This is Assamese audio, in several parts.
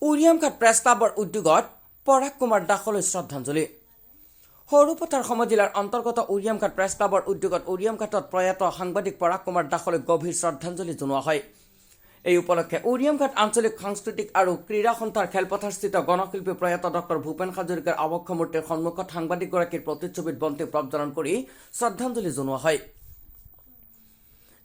উৰিয়ামঘাট প্ৰেছ ক্লাবৰ উদ্যোগত পৰাগ কুমাৰ দাসলৈ শ্ৰদ্ধাঞ্জলি। সৰুপথাৰ সমজিলাৰ অন্তৰ্গত উৰিয়ামঘাট প্ৰেছ ক্লাবৰ উদ্যোগত উৰিয়ামঘাটত প্ৰয়াত সাংবাদিক পৰাগ কুমাৰ দাসলৈ গভীৰ শ্ৰদ্ধাঞ্জলি জনোৱা হয়। এই উপলক্ষে উৰিয়ামঘাট আঞ্চলিক সাংস্কৃতিক আৰু ক্ৰীড়া সন্থাৰ খেলপথাৰস্থিত গণশিল্পী প্ৰয়াত ডক্টৰ ভূপেন হাজৰিকাৰ আবক্ষ মূৰ্তিৰ সন্মুখত সাংবাদিকগৰাকীৰ প্ৰতিচ্ছবিত বন্তি প্ৰজ্বলন কৰি শ্ৰদ্ধাঞ্জলি জনোৱা হয়।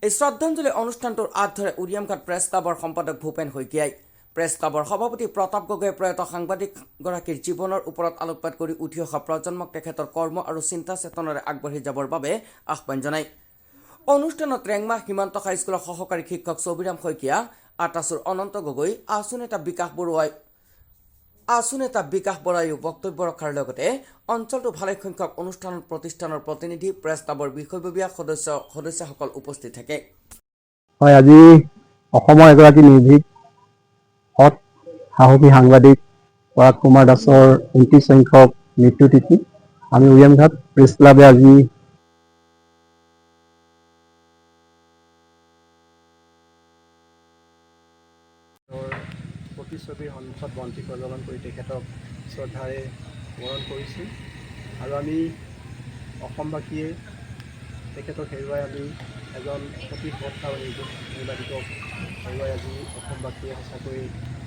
এই শ্ৰদ্ধাঞ্জলি অনুষ্ঠানটোৰ আঁত ধৰে উৰিয়ামঘাট প্ৰেছ ক্লাবৰ সম্পাদক ভূপেন শইকীয়াই। প্ৰেছ ক্লাবৰ সভাপতি প্ৰতাপ গগৈয়ে প্ৰয়াত সাংবাদিকগৰাকীৰ জীৱনৰ ওপৰত আলোকপাত কৰি উঠি অহা প্ৰজন্মক তেখেতৰ কৰ্ম আৰু চিন্তা চেতনাৰে আগবাঢ়ি যাবৰ বাবে আহ্বান জনায়। অনুষ্ঠানত ৰেংমা সীমান্ত হাইস্কুলৰ সহকাৰী শিক্ষক ছবিৰাম শইকীয়া, আটাচুৰ অনন্ত গগৈ, আছু নেতা বিকাশ বৰাইও বক্তব্য ৰখাৰ লগতে অঞ্চলটোৰ ভালেসংখ্যক প্ৰতিষ্ঠানৰ প্ৰতিনিধি, প্ৰেছ ক্লাবৰ বিষয়ববীয়া সদস্যসকল উপস্থিত থাকে। হয়, আজি অসমৰ এগৰাকী নিৰ্ভীক সৎ সাহসী সাংবাদিক পৰাগ কুমাৰ দাসৰ 29 সংখ্যক মৃত্যু তিথি। আমি উৰিয়ামঘাট প্ৰেছ ক্লাবে আজি প্ৰতিচ্ছবিৰ সন্মুখত বন্তি প্ৰজ্বলন কৰি তেখেতক শ্ৰদ্ধাৰে স্মৰণ কৰিছোঁ। আৰু আমি অসমবাসীয়ে তেখেতক হেৰুৱাই আমি এজন অতি সৎ আৰু নিৰ্ভীক সাংবাদিকক হেৰুৱাই আজি অসমবাসীয়ে সঁচাকৈ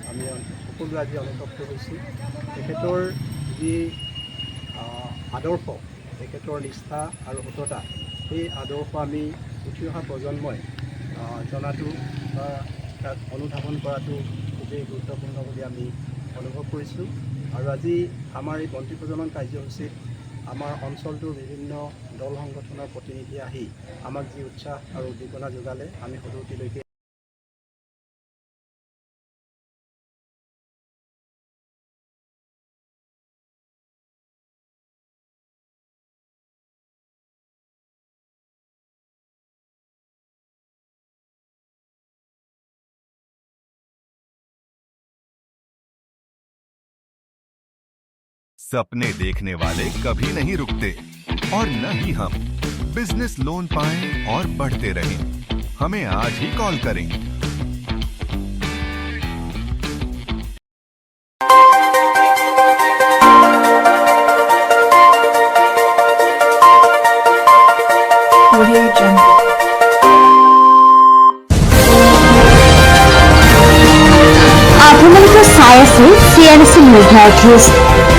আমি সকলোৱে আজি অনুতপ্ত হৈছোঁ। তেখেতৰ যি আদৰ্শ, তেখেতৰ নিষ্ঠা আৰু সততা, সেই আদৰ্শ আমি উঠি অহা প্ৰজন্মই জনাটো বা তাক অনুধাৱন কৰাটো খুবেই গুৰুত্বপূৰ্ণ বুলি আমি অনুভৱ কৰিছোঁ। আৰু আজি আমাৰ এই বন্তি প্ৰজ্বলন কাৰ্যসূচীত আমাৰ অঞ্চলটোৰ বিভিন্ন দল সংগঠনৰ প্ৰতিনিধি আহি আমাক যি উৎসাহ আৰু উদ্দীপনা যোগালে, আমি সদূতিলৈকে सपने देखने वाले कभी नहीं रुकते और न ही हम। बिजनेस लोन पाएं और बढ़ते रहें, हमें आज ही कॉल करें। আপোনালোকে চাই আছে CNC Media Artist।